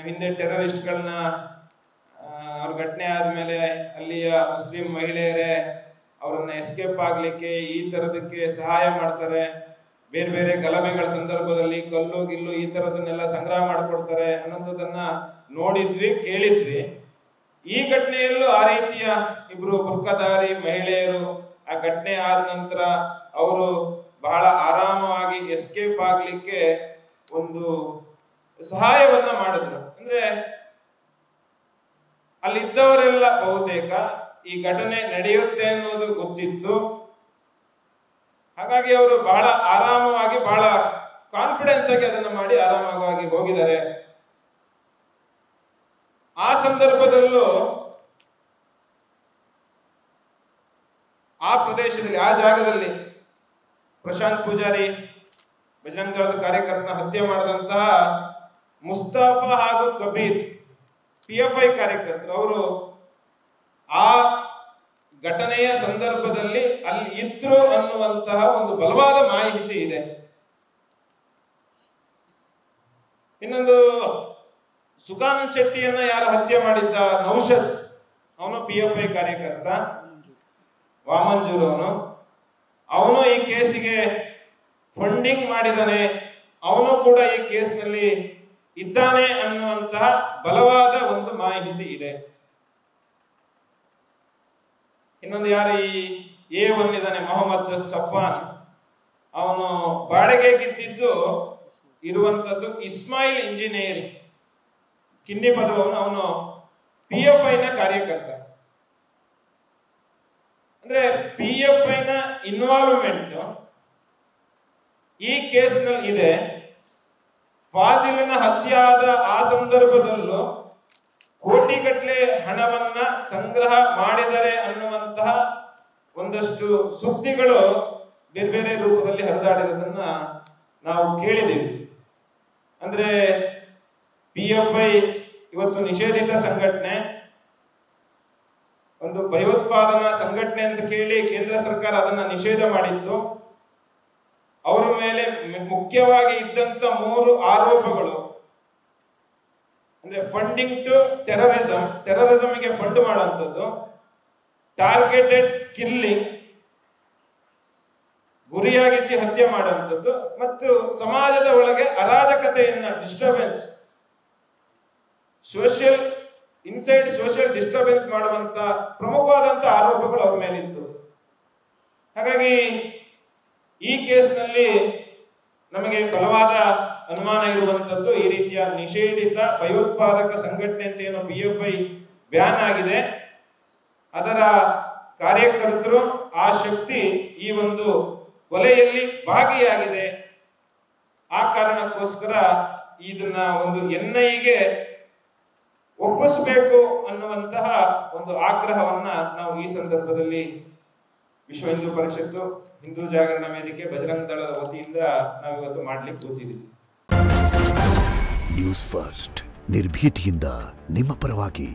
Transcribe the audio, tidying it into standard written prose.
ಹಿಂದೆ ಟೆರರಿಸ್ಟ್ಗಳನ್ನ ಅವ್ರ ಘಟನೆ ಆದಮೇಲೆ ಅಲ್ಲಿಯ ಮುಸ್ಲಿಂ ಮಹಿಳೆಯರೇ ಅವರನ್ನ ಎಸ್ಕೇಪ್ ಆಗ್ಲಿಕ್ಕೆ ಈ ತರದಕ್ಕೆ ಸಹಾಯ ಮಾಡ್ತಾರೆ. ಬೇರೆ ಬೇರೆ ಗಲಭೆಗಳ ಸಂದರ್ಭದಲ್ಲಿ ಕಲ್ಲು ಗಿಲ್ಲು ಈ ತರದನ್ನೆಲ್ಲ ಸಂಗ್ರಹ ಮಾಡಿಕೊಡ್ತಾರೆ ಅನ್ನೋದನ್ನ ನೋಡಿದ್ವಿ, ಕೇಳಿದ್ವಿ. ಈ ಘಟನೆಯಲ್ಲೂ ಆ ರೀತಿಯ ಇಬ್ರು ಬುರ್ಖಾಧಾರಿ ಮಹಿಳೆಯರು ಆ ಘಟನೆ ಆದ ನಂತರ ಅವರು ಬಹಳ ಆರಾಮವಾಗಿ ಎಸ್ಕೇಪ್ ಆಗ್ಲಿಕ್ಕೆ ಒಂದು ಸಹಾಯವನ್ನ ಮಾಡಿದ್ರು. ಅಂದ್ರೆ ಅಲ್ಲಿದ್ದವರೆಲ್ಲ ಬಹುತೇಕ ಈ ಘಟನೆ ನಡೆಯುತ್ತೆ ಅನ್ನೋದು ಗೊತ್ತಿತ್ತು. ಹಾಗಾಗಿ ಅವರು ಬಹಳ ಆರಾಮವಾಗಿ ಬಹಳ ಕಾನ್ಫಿಡೆನ್ಸ್ ಆಗಿ ಅದನ್ನ ಮಾಡಿ ಆರಾಮವಾಗಿ ಹೋಗಿದ್ದಾರೆ. ಆ ಸಂದರ್ಭದಲ್ಲೂ ಆ ಪ್ರದೇಶದಲ್ಲಿ ಆ ಜಾಗದಲ್ಲಿ ಪ್ರಶಾಂತ್ ಪೂಜಾರಿ ಬಜರಂಗ ದಳದ ಕಾರ್ಯಕರ್ತನ ಹತ್ಯೆ ಮಾಡಿದಂತಹ ಮುಸ್ತಾಫಾ ಹಾಗೂ ಕಬೀರ್ PFI ಕಾರ್ಯಕರ್ತರು ಅವರು ಆ ಘಟನೆಯ ಸಂದರ್ಭದಲ್ಲಿ ಅಲ್ಲಿ ಇದ್ರು ಅನ್ನುವಂತಹ ಒಂದು ಬಲವಾದ ಮಾಹಿತಿ ಇದೆ. ಇನ್ನೊಂದು ಸುಖಾನಂದ್ ಶೆಟ್ಟಿಯನ್ನ ಯಾರು ಹತ್ಯೆ ಮಾಡಿದ್ದ ನೌಷದ್, ಅವನು PFI ಕಾರ್ಯಕರ್ತ, ವಾಮಂಜೂರ್ ಅವನು ಈ ಕೇಸಿಗೆ ಫಂಡಿಂಗ್ ಮಾಡಿದಾನೆ, ಅವನು ಕೂಡ ಈ ಕೇಸ್ನಲ್ಲಿ ಇದ್ದಾನೆ ಅನ್ನುವಂತಹ ಬಲವಾದ ಒಂದು ಮಾಹಿತಿ ಇದೆ. ಇನ್ನೊಂದು ಯಾರು ಈ A1 ಇದ್ದಾನೆ ಮೊಹಮ್ಮದ್ ಸಫಾನ್, ಅವನು ಬಾಡಿಗೆಗಿದ್ದು ಇರುವಂತದ್ದು ಇಸ್ಮಾಯಿಲ್ ಇಂಜಿನಿಯರಿಂಗ್ ಕಿನ್ನಿ ಪದವನು, ಅವನು PFI ನ ಕಾರ್ಯಕರ್ತ. ಅಂದ್ರೆ PFI ನ ಇನ್ವಾಲ್ವ್ಮೆಂಟ್ ಈ ಕೇಸ್ನಲ್ಲಿ ಇದೆ. ಫಾಜಿಲಿನ ಹತ್ಯೆ ಆದ ಆ ಸಂದರ್ಭದಲ್ಲೂ ಕೋಟಿಗಟ್ಟಲೆ ಹಣವನ್ನ ಸಂಗ್ರಹ ಮಾಡಿದರೆ ಅನ್ನುವಂತಹ ಒಂದಷ್ಟು ಸುದ್ದಿಗಳು ಬೇರೆ ಬೇರೆ ರೂಪದಲ್ಲಿ ಹರಿದಾಡಿರೋದನ್ನ ನಾವು ಕೇಳಿದ್ದೀವಿ. ಅಂದ್ರೆ PFI ಇವತ್ತು ನಿಷೇಧಿತ ಸಂಘಟನೆ, ಒಂದು ಭಯೋತ್ಪಾದನಾ ಸಂಘಟನೆ ಅಂತ ಕೇಳಿ ಕೇಂದ್ರ ಸರ್ಕಾರ ಅದನ್ನ ನಿಷೇಧ ಮಾಡಿತ್ತು. ಅವರ ಮೇಲೆ ಮುಖ್ಯವಾಗಿ ಇದ್ದಂತ 3 ಆರೋಪಗಳು ಅಂದ್ರೆ ಫಂಡಿಂಗ್ ಟು ಟೆರರಿಸಂ, ಟೆರರಿಸಂಗೆ ಫಂಡ್ ಮಾಡುವಂಥದ್ದು, ಟಾರ್ಗೆಟೆಡ್ ಕಿಲ್ಲಿಂಗ್, ಗುರಿಯಾಗಿಸಿ ಹತ್ಯೆ ಮಾಡುವಂಥದ್ದು, ಮತ್ತು ಸಮಾಜದ ಒಳಗೆ ಅರಾಜಕತೆಯನ್ನ ಡಿಸ್ಟರ್ಬೆನ್ಸ್, ಸೋಷಿಯಲ್ ಡಿಸ್ಟರ್ಬೆನ್ಸ್ ಮಾಡುವಂತ ಪ್ರಮುಖವಾದಂತ ಆರೋಪಗಳು ಅವ್ರ ಮೇಲಿತ್ತು. ಹಾಗಾಗಿ ಈ ಕೇಸ್ನಲ್ಲಿ ನಮಗೆ ಬಲವಾದ ಅನುಮಾನ ಇರುವಂತದ್ದು ಈ ರೀತಿಯ ನಿಷೇಧಿತ ಭಯೋತ್ಪಾದಕ ಸಂಘಟನೆ ಅಂತ ಏನು PFI ಬ್ಯಾನ್ ಆಗಿದೆ, ಅದರ ಕಾರ್ಯಕರ್ತರು ಆ ಶಕ್ತಿ ಈ ಒಂದು ಕೊಲೆಯಲ್ಲಿ ಭಾಗಿಯಾಗಿದೆ. ಆ ಕಾರಣಕ್ಕೋಸ್ಕರ ಇದನ್ನ ಒಂದು NIಗೆ ಒಪ್ಪಿಸಬೇಕು ಅನ್ನುವಂತಹ ಒಂದು ಆಗ್ರಹವನ್ನ ನಾವು ಈ ಸಂದರ್ಭದಲ್ಲಿ ವಿಶ್ವ ಹಿಂದೂ ಪರಿಷತ್ತು, ಹಿಂದೂ ಜಾಗರಣ ವೇದಿಕೆ, ಬಜರಂಗ ದಳದ ವತಿಯಿಂದ ನಾವಿವತ್ತು ಮಾಡ್ಲಿಕ್ಕೆ ಕೂತಿದ್ದೀವಿ. ನ್ಯೂಸ್ ಫಸ್ಟ್ ನಿರ್ಭೀತಿಯಿಂದ ನಿಮ್ಮ ಪರವಾಗಿ.